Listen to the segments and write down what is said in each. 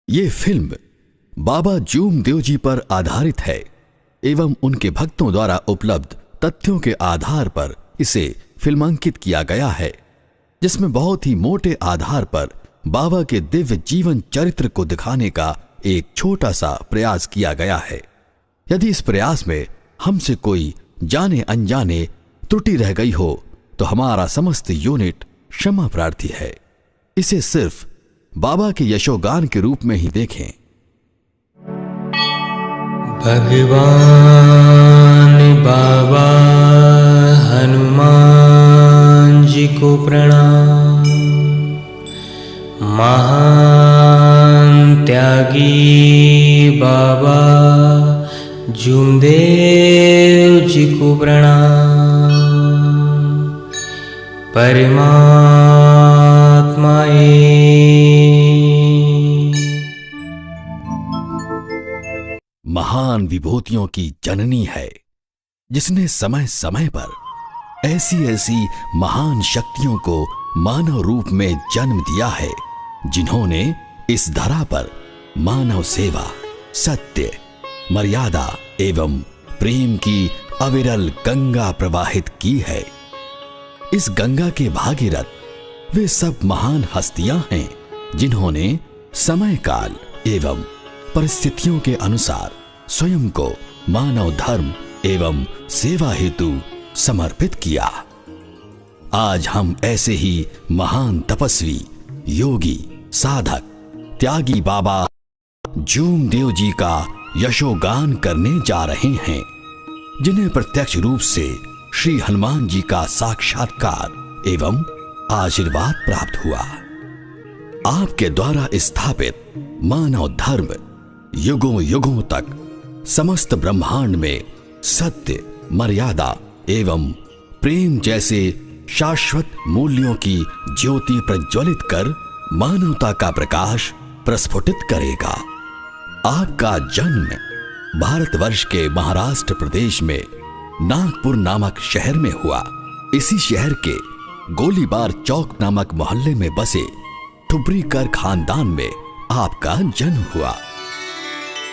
ये फिल्म बाबा जूमदेव जी पर आधारित है एवं उनके भक्तों द्वारा उपलब्ध तथ्यों के आधार पर इसे फिल्मांकित किया गया है, जिसमें बहुत ही मोटे आधार पर बाबा के दिव्य जीवन चरित्र को दिखाने का एक छोटा सा प्रयास किया गया है। यदि इस प्रयास में हमसे कोई जाने अनजाने त्रुटि रह गई हो तो हमारा समस्त यूनिट क्षमा प्रार्थी है। इसे सिर्फ बाबा के यशोगान के रूप में ही देखें। भगवान बाबा हनुमान जी को प्रणाम। महान त्यागी बाबा जूमदेव जी को प्रणाम। परमात्माए महान विभूतियों की जननी है, जिसने समय समय पर ऐसी ऐसी महान शक्तियों को मानव रूप में जन्म दिया है, जिन्होंने इस धरा पर मानव सेवा, सत्य, मर्यादा एवं प्रेम की अविरल गंगा प्रवाहित की है। इस गंगा के भागीरथ वे सब महान हस्तियां हैं, जिन्होंने समय काल एवं परिस्थितियों के अनुसार स्वयं को मानव धर्म एवं सेवा हेतु समर्पित किया। आज हम ऐसे ही महान तपस्वी, योगी, साधक, त्यागी बाबा जूमदेव जी का यशोगान करने जा रहे हैं, जिन्हें प्रत्यक्ष रूप से श्री हनुमान जी का साक्षात्कार एवं आशीर्वाद प्राप्त हुआ। आपके द्वारा स्थापित मानव धर्म युगों युगों तक समस्त ब्रह्मांड में सत्य, मर्यादा एवं प्रेम जैसे शाश्वत मूल्यों की ज्योति प्रज्वलित कर मानवता का प्रकाश प्रस्फुटित करेगा। आपका जन्म भारतवर्ष के महाराष्ट्र प्रदेश में नागपुर नामक शहर में हुआ। इसी शहर के गोलीबार चौक नामक मोहल्ले में बसे ठुब्रीकर खानदान में आपका जन्म हुआ।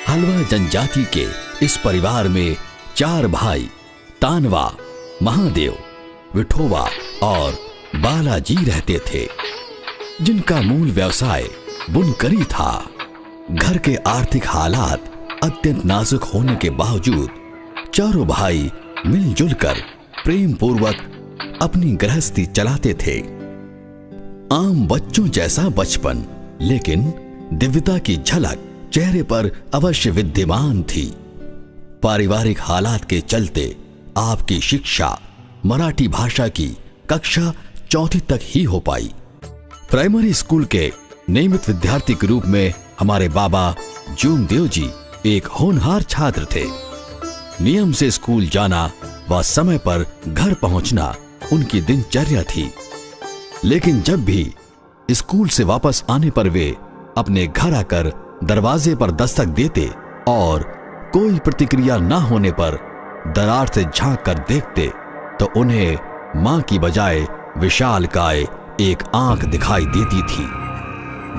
हलवा जनजाति के इस परिवार में 4 भाई तानवा, महादेव, विठोबा और बालाजी रहते थे, जिनका मूल व्यवसाय बुनकरी था। घर के आर्थिक हालात अत्यंत नाजुक होने के बावजूद चारों भाई मिलजुल कर प्रेम पूर्वक अपनी गृहस्थी चलाते थे। आम बच्चों जैसा बचपन, लेकिन दिव्यता की झलक चेहरे पर अवश्य विद्यमान थी। पारिवारिक हालात के चलते आपकी शिक्षा मराठी भाषा की कक्षा 4वीं तक ही हो पाई। प्राइमरी स्कूल के नियमित विद्यार्थी के रूप में हमारे बाबा जूमदेव जी एक होनहार छात्र थे। नियम से स्कूल जाना व समय पर घर पहुंचना उनकी दिनचर्या थी। लेकिन जब भी स्कूल से वापस आने पर वे अपने घर आकर दरवाजे पर दस्तक देते और कोई प्रतिक्रिया न होने पर दरार से झांक कर देखते तो उन्हें मां की बजाय विशालकाय एक आंख दिखाई देती थी।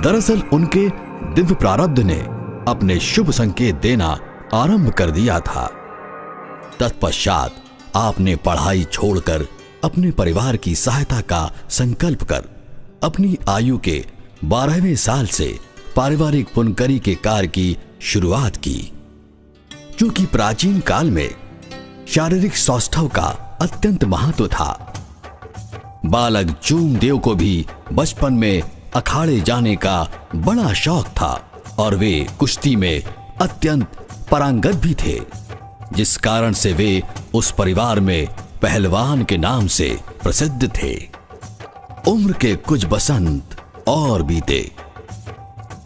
दरअसल उनके दिव्य प्रारब्ध ने अपने शुभ संकेत देना आरंभ कर दिया था। तत्पश्चात आपने पढ़ाई छोड़कर अपने परिवार की सहायता का संकल्प कर अपनी आयु के 12वें साल से पारिवारिक बुनकरी के कार्य की शुरुआत की। चूंकि प्राचीन काल में शारीरिक सौष्ठव का अत्यंत महत्व था, बालक जूमदेव को भी बचपन में अखाड़े जाने का बड़ा शौक था और वे कुश्ती में अत्यंत पारंगत भी थे, जिस कारण से वे उस परिवार में पहलवान के नाम से प्रसिद्ध थे। उम्र के कुछ बसंत और बीते।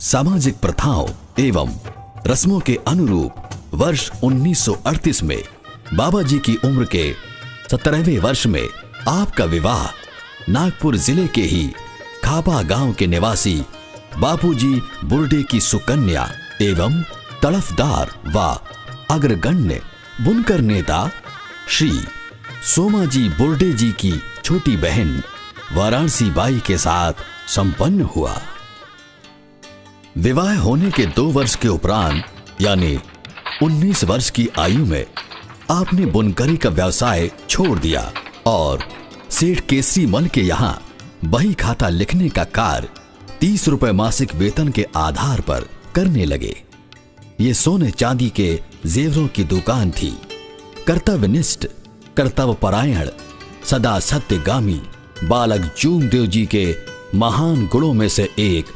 सामाजिक प्रथाओं एवं रस्मों के अनुरूप वर्ष 1938 में बाबा जी की उम्र के 17वें वर्ष में आपका विवाह नागपुर जिले के ही खापा गांव के निवासी बापूजी बुर्डे की सुकन्या एवं तड़फदार व अग्रगण्य बुनकर नेता श्री सोमाजी बुर्डे जी की छोटी बहन वाराणसी बाई के साथ संपन्न हुआ। विवाह होने के 2 वर्ष के उपरांत यानी 19 वर्ष की आयु में आपने बुनकरी का व्यवसाय छोड़ दिया और सेठ केसरी मल के यहाँ बही खाता लिखने का कार्य 30 रुपए मासिक वेतन के आधार पर करने लगे। ये सोने चांदी के जेवरों की दुकान थी। कर्तव्यनिष्ठ, कर्तव्यपरायण, सदा सत्यगामी बालक जूमदेव जी के महान गुणों में से एक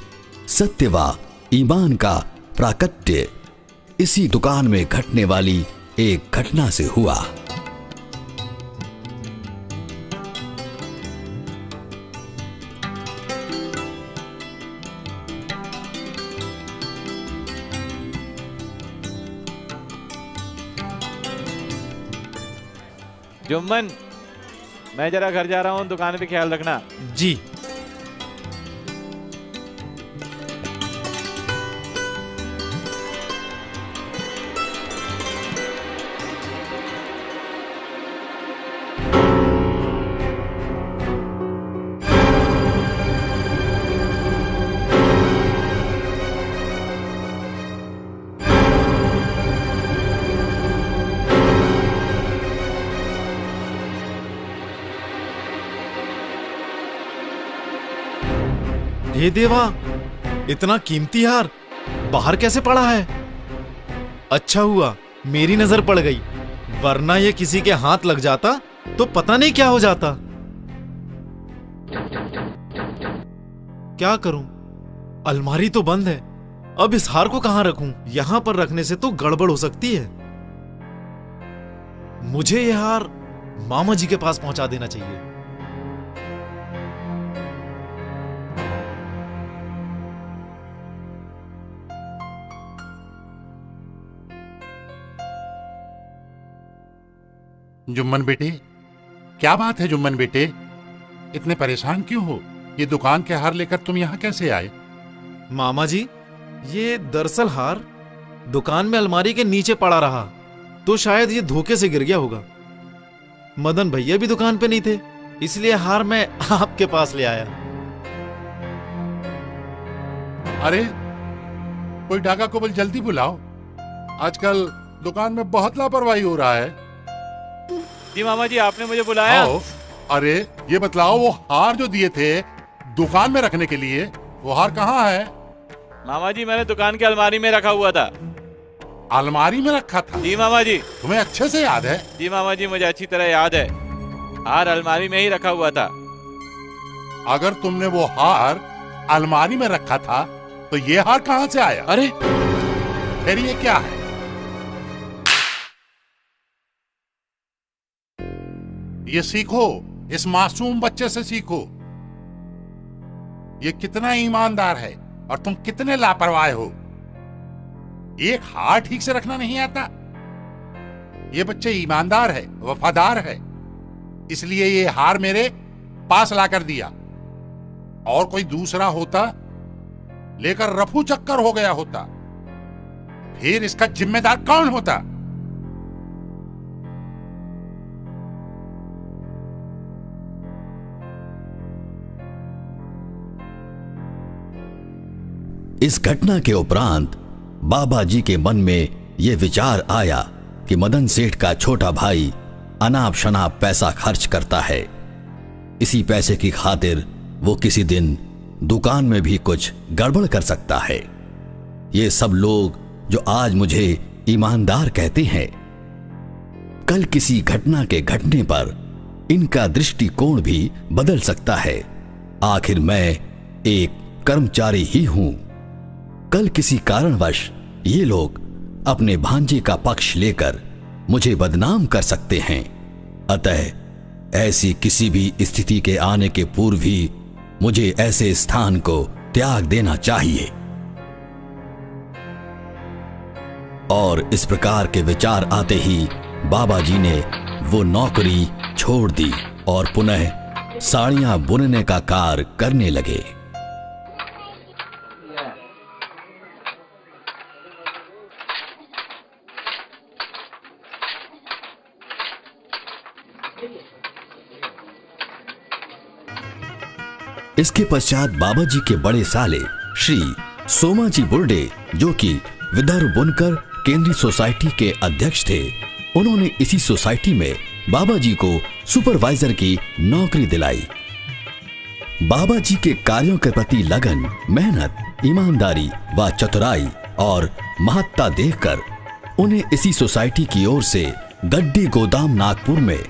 सत्य व ईमान का प्राकट्य इसी दुकान में घटने वाली एक घटना से हुआ। जुम्मन, मैं जरा घर जा रहा हूँ, दुकान पे ख्याल रखना। जी। हे देवा, इतना कीमती हार बाहर कैसे पड़ा है? अच्छा हुआ मेरी नजर पड़ गई, वरना ये किसी के हाथ लग जाता तो पता नहीं क्या हो जाता। क्या करूं? अलमारी तो बंद है, अब इस हार को कहां रखूं? यहां पर रखने से तो गड़बड़ हो सकती है। मुझे यह हार मामा जी के पास पहुंचा देना चाहिए। जुम्मन बेटे, क्या बात है जुम्मन बेटे, इतने परेशान क्यों हो? ये दुकान के हार लेकर तुम यहाँ कैसे आए? मामा जी, ये दरअसल हार दुकान में अलमारी के नीचे पड़ा रहा, तो शायद ये धोखे से गिर गया होगा। मदन भैया भी दुकान पे नहीं थे, इसलिए हार मैं आपके पास ले आया। अरे कोई डाका को बोल जल्दी बुलाओ, आजकल दुकान में बहुत लापरवाही हो रहा है। जी मामा जी, आपने मुझे बुलाया? अरे ये बतलाओ, वो हार जो दिए थे दुकान में रखने के लिए, वो हार कहाँ है? मामा जी, मैंने दुकान की अलमारी में रखा हुआ था। अलमारी में रखा था? जी मामा जी। तुम्हें अच्छे से याद है? जी मामा जी, मुझे अच्छी तरह याद है, हार अलमारी में ही रखा हुआ था। अगर तुमने वो हार अलमारी में रखा था तो ये हार कहाँ से आया? अरे फिर ये क्या है? ये सीखो, इस मासूम बच्चे से सीखो। ये कितना ईमानदार है और तुम कितने लापरवाह हो। एक हार ठीक से रखना नहीं आता। ये बच्चे ईमानदार है, वफादार है, इसलिए ये हार मेरे पास लाकर दिया। और कोई दूसरा होता लेकर रफू चक्कर हो गया होता, फिर इसका जिम्मेदार कौन होता? इस घटना के उपरांत बाबा जी के मन में यह विचार आया कि मदन सेठ का छोटा भाई अनाप शनाप पैसा खर्च करता है। इसी पैसे की खातिर वो किसी दिन दुकान में भी कुछ गड़बड़ कर सकता है। ये सब लोग जो आज मुझे ईमानदार कहते हैं, कल किसी घटना के घटने पर इनका दृष्टिकोण भी बदल सकता है। आखिर मैं एक कर्मचारी ही हूं। कल किसी कारणवश ये लोग अपने भांजे का पक्ष लेकर मुझे बदनाम कर सकते हैं। अतः ऐसी किसी भी स्थिति के आने के पूर्व ही मुझे ऐसे स्थान को त्याग देना चाहिए। और इस प्रकार के विचार आते ही बाबा जी ने वो नौकरी छोड़ दी और पुनः साड़ियां बुनने का कार्य करने लगे। इसके पश्चात बाबा जी के बड़े साले श्री सोमाजी बुर्डे, जो कि विदर्भ बुनकर केंद्रीय सोसाइटी के अध्यक्ष थे, उन्होंने इसी सोसाइटी में बाबा जी को सुपरवाइजर की नौकरी दिलाई। बाबा जी के कार्यों के प्रति लगन, मेहनत, ईमानदारी व चतुराई और महत्ता देखकर उन्हें इसी सोसाइटी की ओर से गड्डी गोदाम नागपुर में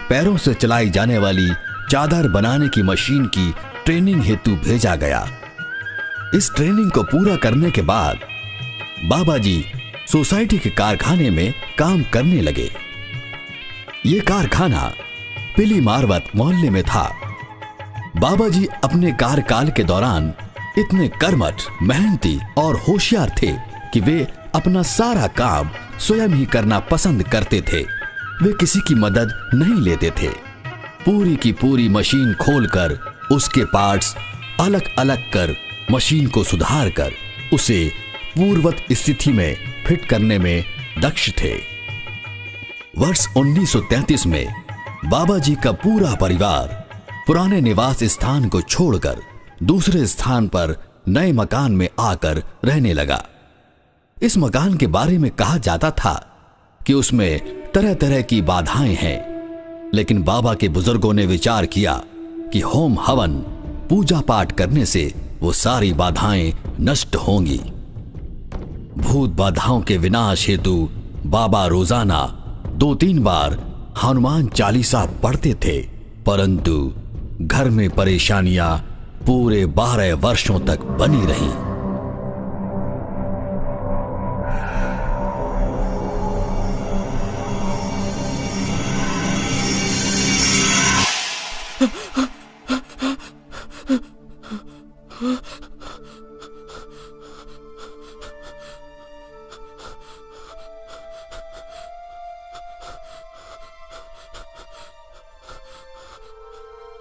पैरों से चलाई जाने वाली चादर बनाने की मशीन की ट्रेनिंग हेतु भेजा गया। इस ट्रेनिंग को पूरा करने के बाद बाबा जी सोसाइटी के कारखाने में काम करने लगे। ये कारखाना पिली मारवत मोहल्ले में था। बाबा जी अपने कार्यकाल के दौरान इतने कर्मठ, मेहनती और होशियार थे कि वे अपना सारा काम स्वयं ही करना पसंद करते थे। वे किसी की मदद नहीं लेते थे। पूरी की पूरी मशीन खोलकर उसके पार्ट्स अलग अलग कर मशीन को सुधार कर उसे पूर्ववत स्थिति में फिट करने में दक्ष थे। वर्ष 1933 में बाबा जी का पूरा परिवार पुराने निवास स्थान को छोड़कर दूसरे स्थान पर नए मकान में आकर रहने लगा। इस मकान के बारे में कहा जाता था कि उसमें तरह तरह की बाधाएं हैं, लेकिन बाबा के बुजुर्गों ने विचार किया कि होम हवन, पूजा पाठ करने से वो सारी बाधाएं नष्ट होंगी। भूत बाधाओं के विनाश हेतु बाबा रोजाना 2-3 बार हनुमान चालीसा पढ़ते थे, परंतु घर में परेशानियां पूरे 12 वर्षों तक बनी रहीं।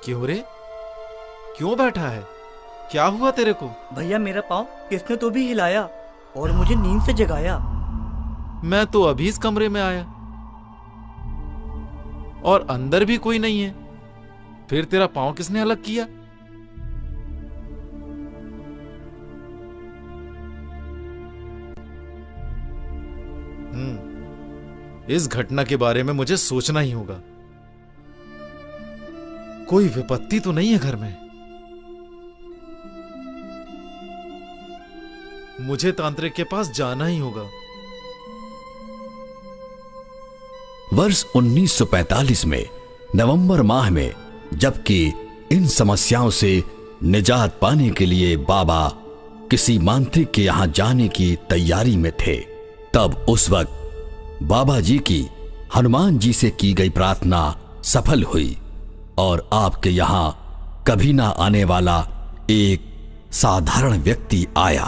क्यों रे, क्यों बैठा है? क्या हुआ तेरे को? भैया मेरा पाँव किसने तो भी हिलाया और मुझे नींद से जगाया। मैं तो अभी इस कमरे में आया और अंदर भी कोई नहीं है। फिर तेरा पाँव किसने अलग किया? इस घटना के बारे में मुझे सोचना ही होगा। कोई विपत्ति तो नहीं है घर में। मुझे तांत्रिक के पास जाना ही होगा। वर्ष 1945 में नवंबर माह में, जबकि इन समस्याओं से निजात पाने के लिए बाबा किसी मांत्रिक के यहां जाने की तैयारी में थे, तब उस वक्त बाबा जी की हनुमान जी से की गई प्रार्थना सफल हुई और आपके यहां कभी ना आने वाला एक साधारण व्यक्ति आया।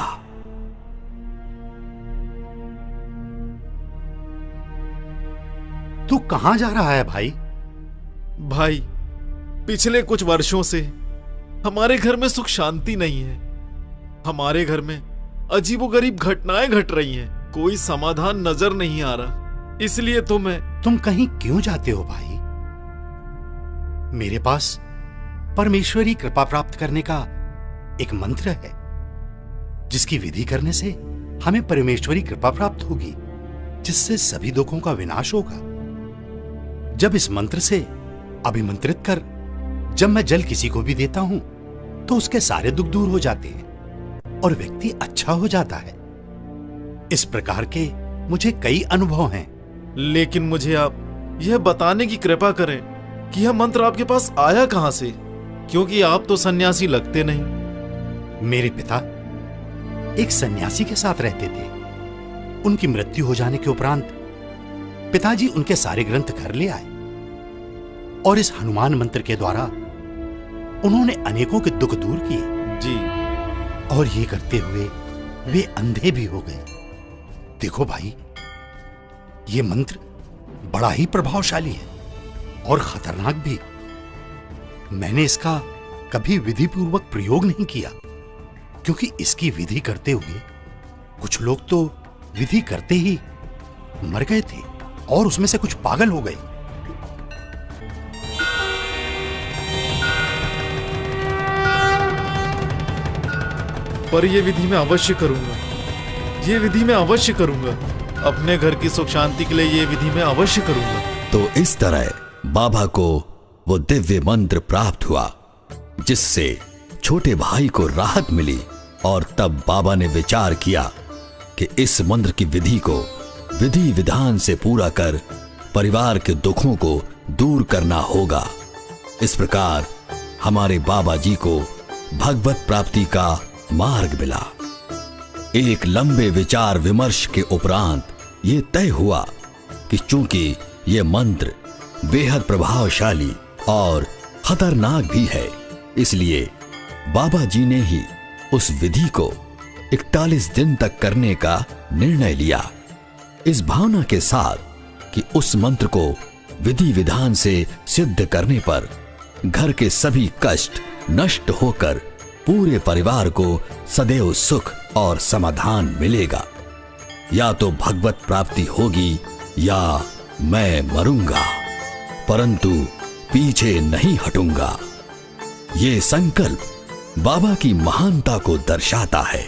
तू कहां जा रहा है भाई? भाई, पिछले कुछ वर्षों से हमारे घर में सुख शांति नहीं है। हमारे घर में अजीबोगरीब घटनाएं घट रही हैं। कोई समाधान नजर नहीं आ रहा, इसलिए तो मैं। तुम कहीं क्यों जाते हो भाई? मेरे पास परमेश्वरी कृपा प्राप्त करने का एक मंत्र है, जिसकी विधि करने से हमें परमेश्वरी कृपा प्राप्त होगी, जिससे सभी दुखों का विनाश होगा। जब इस मंत्र से अभिमंत्रित कर जब मैं जल किसी को भी देता हूं, तो उसके सारे दुख दूर हो जाते हैं और व्यक्ति अच्छा हो जाता है। इस प्रकार के मुझे कई अनुभव हैं। लेकिन मुझे आप यह बताने की कृपा करें कि यह मंत्र आपके पास आया कहां से, क्योंकि आप तो सन्यासी लगते नहीं। मेरे पिता एक सन्यासी के साथ रहते थे। उनकी मृत्यु हो जाने के उपरांत पिताजी उनके सारे ग्रंथ घर ले आए और इस हनुमान मंत्र के द्वारा उन्होंने अनेकों के दुख दूर किए जी। और ये करते हुए वे अंधे भी हो गए। देखो भाई, ये मंत्र बड़ा ही प्रभावशाली है और खतरनाक भी। मैंने इसका कभी विधि पूर्वक प्रयोग नहीं किया, क्योंकि इसकी विधि करते हुए कुछ लोग तो विधि करते ही मर गए थे और उसमें से कुछ पागल हो गए। पर ये विधि मैं अवश्य करूंगा, ये विधि मैं अवश्य करूंगा। अपने घर की सुख शांति के लिए ये विधि मैं अवश्य करूंगा। तो इस तरह बाबा को वो दिव्य मंत्र प्राप्त हुआ जिससे छोटे भाई को राहत मिली। और तब बाबा ने विचार किया कि इस मंत्र की विधि को विधि विधान से पूरा कर परिवार के दुखों को दूर करना होगा। इस प्रकार हमारे बाबा जी को भगवत प्राप्ति का मार्ग मिला। एक लंबे विचार विमर्श के उपरांत ये तय हुआ कि चूंकि ये मंत्र बेहद प्रभावशाली और खतरनाक भी है, इसलिए बाबा जी ने ही उस विधि को 41 दिन तक करने का निर्णय लिया, इस भावना के साथ कि उस मंत्र को विधि विधान से सिद्ध करने पर घर के सभी कष्ट नष्ट होकर पूरे परिवार को सदैव सुख और समाधान मिलेगा। या तो भगवत प्राप्ति होगी या मैं मरूंगा, परंतु पीछे नहीं हटूंगा। ये संकल्प बाबा की महानता को दर्शाता है।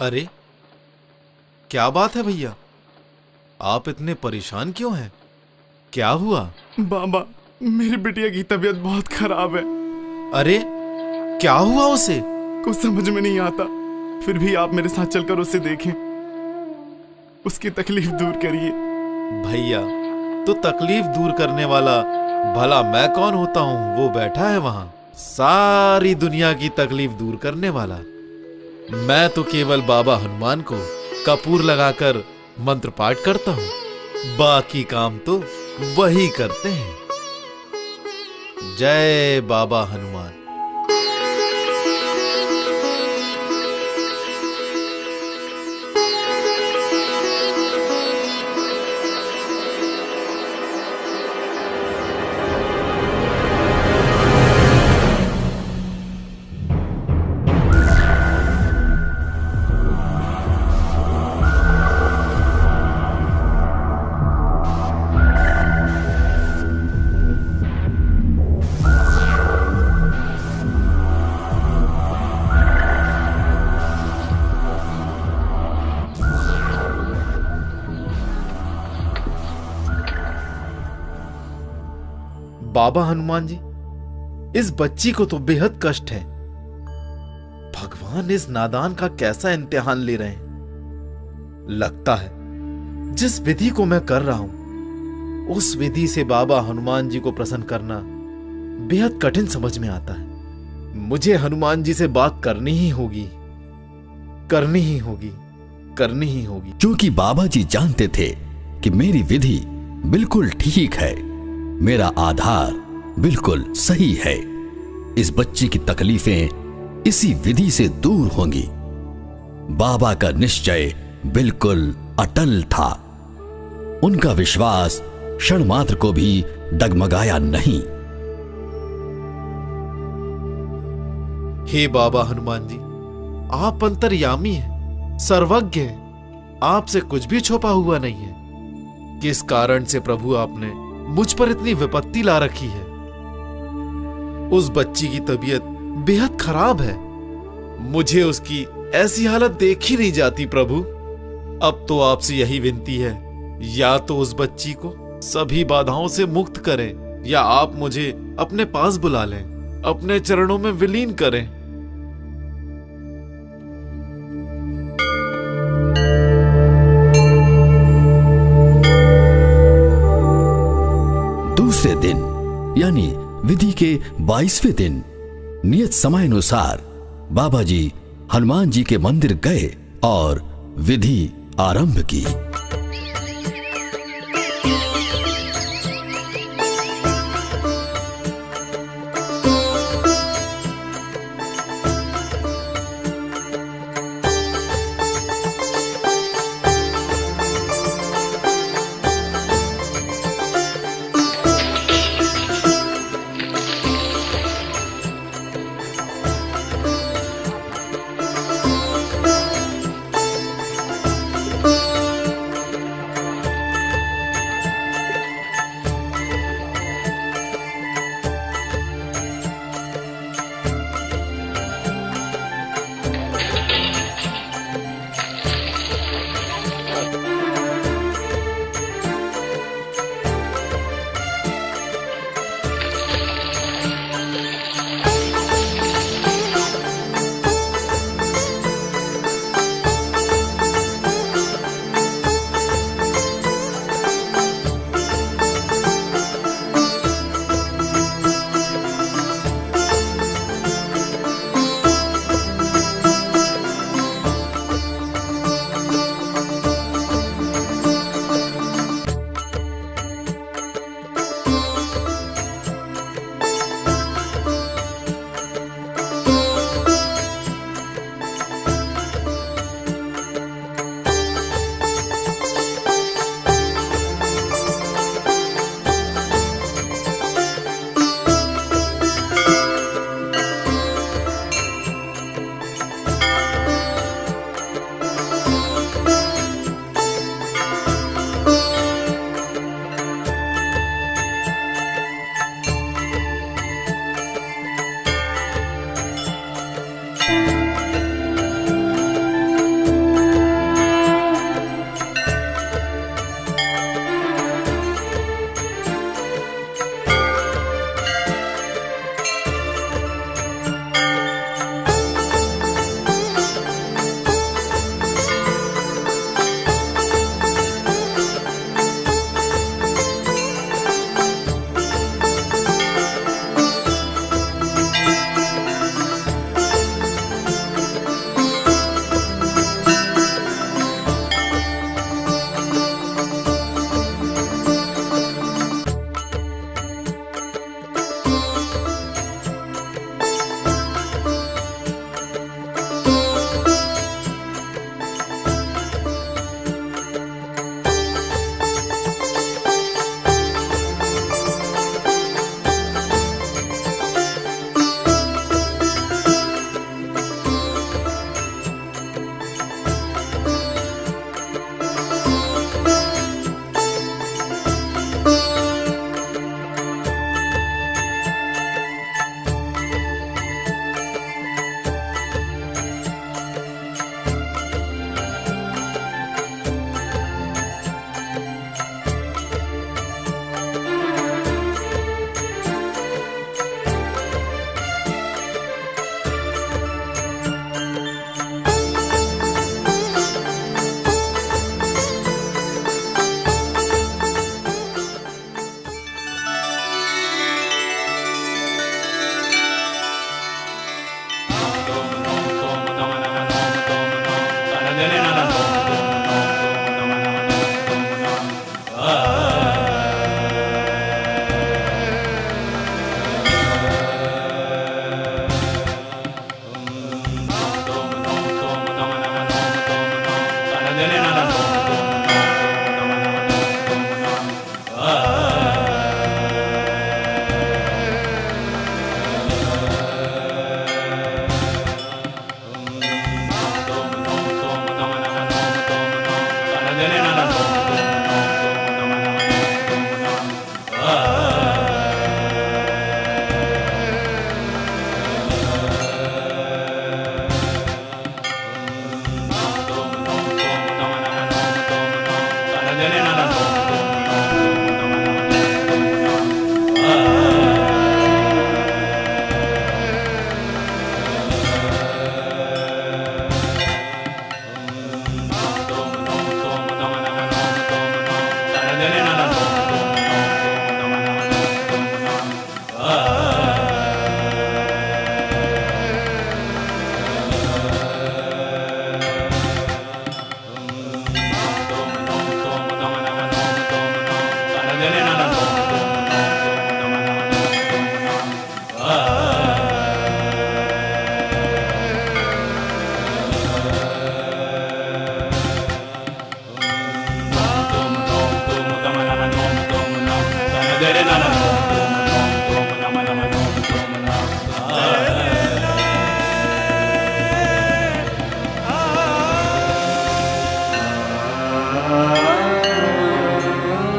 अरे क्या बात है भैया, आप इतने परेशान क्यों हैं? क्या हुआ? बाबा, मेरी बिटिया की तबीयत बहुत खराब है। अरे क्या हुआ उसे? कुछ समझ में नहीं आता, फिर भी आप मेरे साथ चलकर उसे देखें, उसकी तकलीफ दूर करिए। भैया, तो तकलीफ दूर करने वाला भला मैं कौन होता हूँ? वो बैठा है वहां, सारी दुनिया की तकलीफ दूर करने वाला। मैं तो केवल बाबा हनुमान को कपूर लगाकर मंत्र पाठ करता हूँ, बाकी काम तो वही करते हैं। जय बाबा हनुमान। बाबा हनुमान जी, इस बच्ची को तो बेहद कष्ट है। भगवान इस नादान का कैसा इम्तिहान ले रहे हैं। लगता है जिस विधि को मैं कर रहा हूं उस विधि से बाबा हनुमान जी को प्रसन्न करना बेहद कठिन समझ में आता है। मुझे हनुमान जी से बात करनी ही होगी, करनी ही होगी, करनी ही होगी। क्योंकि बाबा जी जानते थे कि मेरी विधि बिल्कुल ठीक है, मेरा आधार बिल्कुल सही है। इस बच्ची की तकलीफें इसी विधि से दूर होंगी। बाबा का निश्चय बिल्कुल अटल था। उनका विश्वास क्षण मात्र को भी डगमगाया नहीं। हे बाबा हनुमान जी, आप अंतर्यामी हैं, सर्वज्ञ हैं, आपसे कुछ भी छुपा हुआ नहीं है। किस कारण से प्रभु आपने मुझ पर इतनी विपत्ति ला रखी है? उस बच्ची की तबीयत बेहद खराब है, मुझे उसकी ऐसी हालत देख ही नहीं जाती प्रभु। अब तो आपसे यही विनती है, या तो उस बच्ची को सभी बाधाओं से मुक्त करें या आप मुझे अपने पास बुला लें, अपने चरणों में विलीन करें। दूसरे दिन यानी विधि के 22वें दिन नियत समय अनुसार बाबा जी हनुमान जी के मंदिर गए और विधि आरंभ की।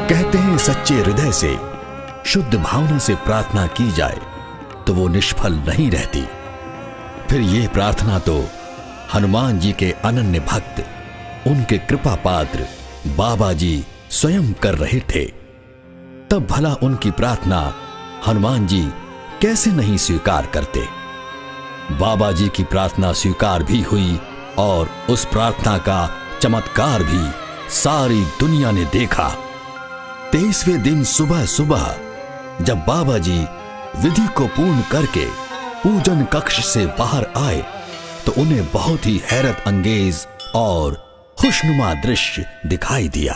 कहते हैं सच्चे हृदय से, शुद्ध भावना से प्रार्थना की जाए तो वो निष्फल नहीं रहती। फिर ये प्रार्थना तो हनुमान जी के अनन्य भक्त, उनके कृपा पात्र बाबा जी स्वयं कर रहे थे। तब भला उनकी प्रार्थना हनुमान जी कैसे नहीं स्वीकार करते। बाबा जी की प्रार्थना स्वीकार भी हुई और उस प्रार्थना का चमत्कार भी सारी दुनिया ने देखा। 23वें दिन सुबह सुबह जब बाबा जी विधि को पूर्ण करके पूजन कक्ष से बाहर आए तो उन्हें बहुत ही हैरत अंगेज और खुशनुमा दृश्य दिखाई दिया।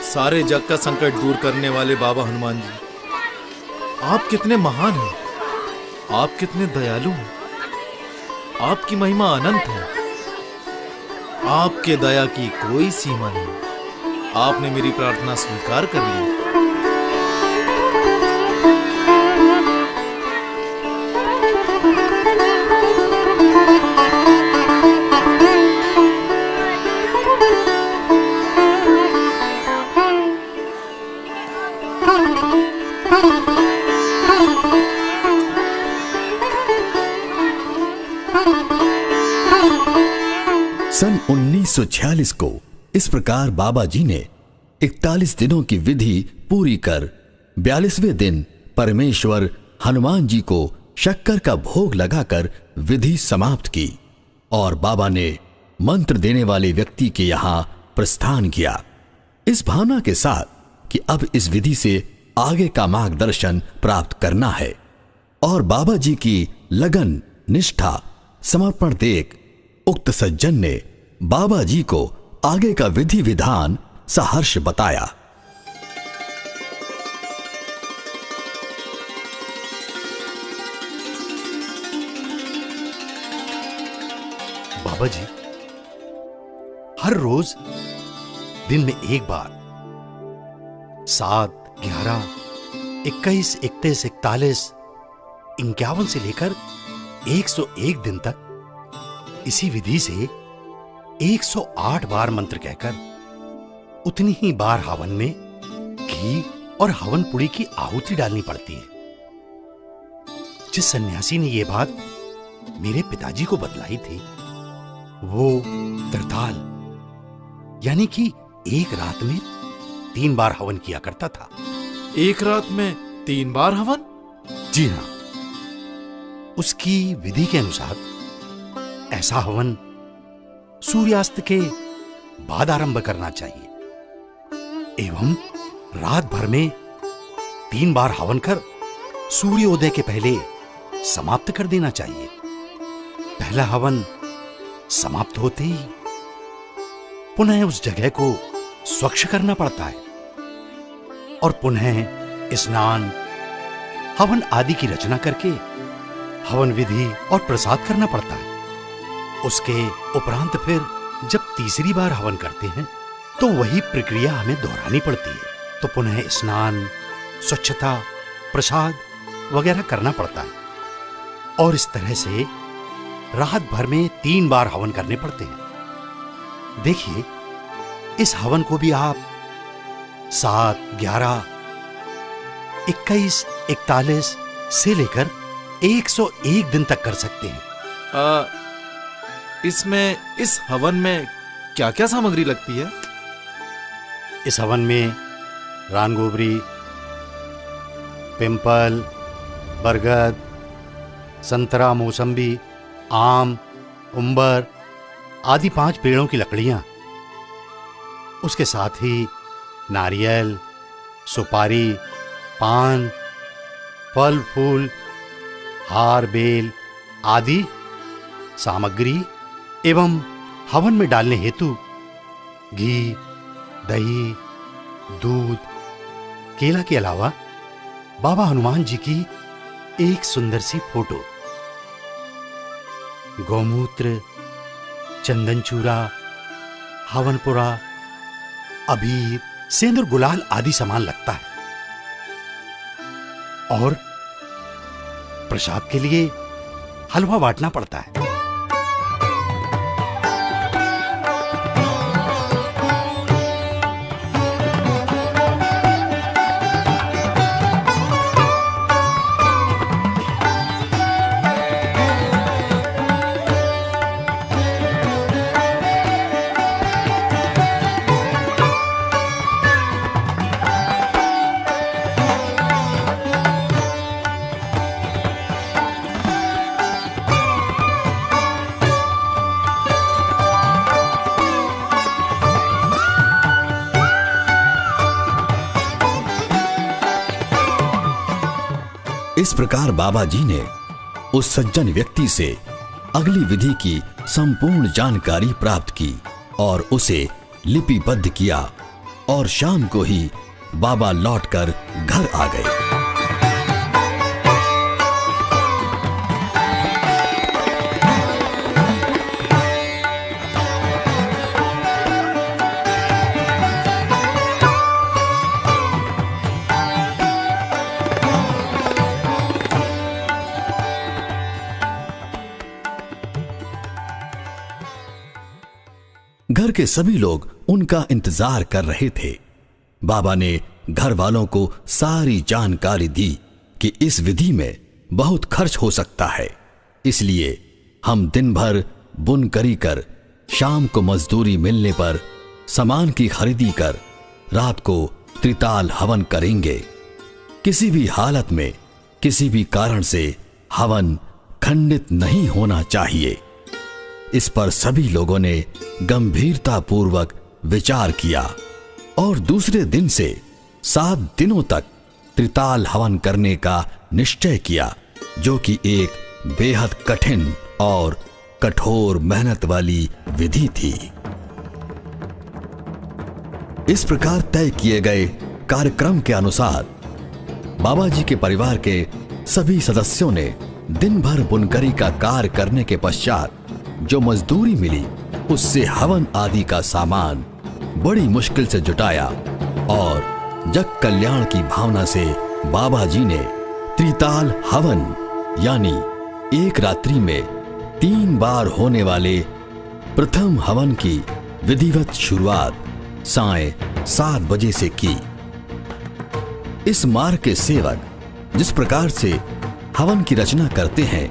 सारे जग का संकट दूर करने वाले बाबा हनुमान जी, आप कितने महान हैं, आप कितने दयालु हैं, आपकी महिमा अनंत है, आपके दया की कोई सीमा नहीं। आपने मेरी प्रार्थना स्वीकार कर ली। सन 1946 को इस प्रकार बाबा जी ने 41 दिनों की विधि पूरी कर 42वें दिन परमेश्वर हनुमान जी को शक्कर का भोग लगाकर विधि समाप्त की और बाबा ने मंत्र देने वाले व्यक्ति के यहां प्रस्थान किया, इस भावना के साथ कि अब इस विधि से आगे का मार्गदर्शन प्राप्त करना है। और बाबा जी की लगन, निष्ठा, समर्पण देख उक्त सज्जन ने बाबा जी को आगे का विधि विधान सहर्ष बताया। बाबा जी, हर रोज दिन में एक बार 7, 11, 21, 31, 41, 51 से लेकर 101 दिन तक इसी विधि से 108 बार मंत्र कहकर उतनी ही बार हवन में घी और हवन पुड़ी की आहुति डालनी पड़ती है। जिस सन्यासी ने यह बात मेरे पिताजी को बतलाई थी वो त्रिताल यानी कि एक रात में 3 बार हवन किया करता था। एक रात में 3 बार हवन? जी हां, उसकी विधि के अनुसार ऐसा हवन सूर्यास्त के बाद आरंभ करना चाहिए एवं रात भर में 3 बार हवन कर सूर्योदय के पहले समाप्त कर देना चाहिए। पहला हवन समाप्त होते ही पुनः उस जगह को स्वच्छ करना पड़ता है और पुनः स्नान, हवन आदि की रचना करके हवन विधि और प्रसाद करना पड़ता है। उसके उपरांत फिर जब तीसरी बार हवन करते हैं तो वही प्रक्रिया हमें दोहरानी पड़ती है। तो पुनः स्नान, स्वच्छता, प्रसाद वगैरह करना पड़ता है और इस तरह से रात भर में 3 बार हवन करने पड़ते हैं। देखिए, इस हवन को भी आप 7, 11, 21, 41 से लेकर 101 दिन तक कर सकते हैं। इस हवन में क्या क्या सामग्री लगती है? इस हवन में रानगोबरी, पिंपल, बरगद, संतरा, मौसम्बी, आम, उंबर आदि 5 पेड़ों की लकड़ियां, उसके साथ ही नारियल, सुपारी, पान, फल फूल, हार बेल आदि सामग्री एवं हवन में डालने हेतु घी, दही, दूध, केला के अलावा बाबा हनुमान जी की एक सुंदर सी फोटो, गौमूत्र, चंदन चूरा, हवनपुरा, अबीर, सेंदूर, गुलाल आदि सामान लगता है और प्रसाद के लिए हलवा बांटना पड़ता है। इस प्रकार बाबा जी ने उस सज्जन व्यक्ति से अगली विधि की संपूर्ण जानकारी प्राप्त की और उसे लिपिबद्ध किया और शाम को ही बाबा लौटकर घर आ गए। घर के सभी लोग उनका इंतजार कर रहे थे। बाबा ने घर वालों को सारी जानकारी दी कि इस विधि में बहुत खर्च हो सकता है, इसलिए हम दिन भर बुनकरी कर, शाम को मजदूरी मिलने पर सामान की खरीदी कर रात को त्रिताल हवन करेंगे। किसी भी हालत में, किसी भी कारण से हवन खंडित नहीं होना चाहिए। इस पर सभी लोगों ने गंभीरता पूर्वक विचार किया और दूसरे दिन से 7 दिनों तक त्रिताल हवन करने का निश्चय किया, जो कि एक बेहद कठिन और कठोर मेहनत वाली विधि थी। इस प्रकार तय किए गए कार्यक्रम के अनुसार बाबा जी के परिवार के सभी सदस्यों ने दिन भर बुनकरी का कार्य करने के पश्चात जो मजदूरी मिली उससे हवन आदि का सामान बड़ी मुश्किल से जुटाया और जग कल्याण की भावना से बाबा जी ने त्रिताल हवन यानी एक रात्रि में 3 बार होने वाले प्रथम हवन की विधिवत शुरुआत साय 7 बजे से की। इस मार्ग के सेवक जिस प्रकार से हवन की रचना करते हैं,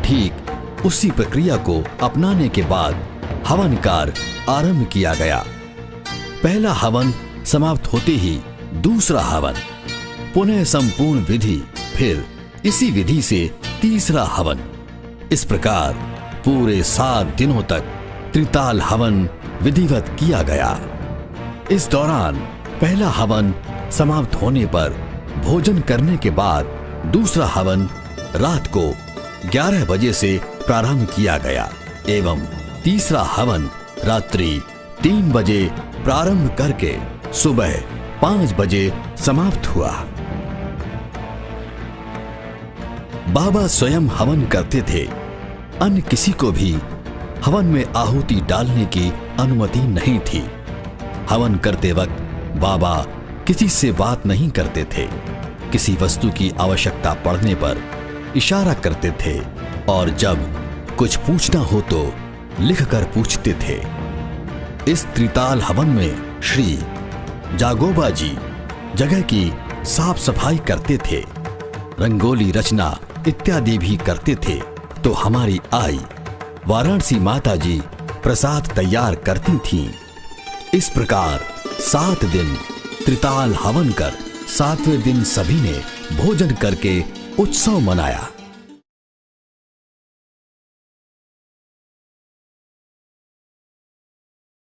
ठीक उसी प्रक्रिया को अपनाने के बाद हवन कार्य आरंभ किया गया। पहला हवन समाप्त होते ही दूसरा हवन, पुनः संपूर्ण विधि, फिर इसी विधि से तीसरा हवन। इस प्रकार पूरे 7 दिनों तक त्रिताल हवन विधिवत किया गया। इस दौरान पहला हवन समाप्त होने पर भोजन करने के बाद दूसरा हवन रात को 11 बजे से प्रारंभ किया गया एवं तीसरा हवन रात्रि 3 बजे प्रारंभ करके सुबह 5 बजे समाप्त हुआ। बाबा स्वयं हवन करते थे, अन्य किसी को भी हवन में आहुति डालने की अनुमति नहीं थी। हवन करते वक्त बाबा किसी से बात नहीं करते थे, किसी वस्तु की आवश्यकता पड़ने पर इशारा करते थे और जब कुछ पूछना हो तो लिखकर पूछते थे। इस त्रिताल हवन में श्री जागोबा जी जगह की साफ सफाई करते थे, रंगोली रचना इत्यादि भी करते थे। तो हमारी आई वाराणसी माता जी प्रसाद तैयार करती थीं। इस प्रकार 7 दिन त्रिताल हवन कर 7वें दिन सभी ने भोजन करके उत्सव मनाया।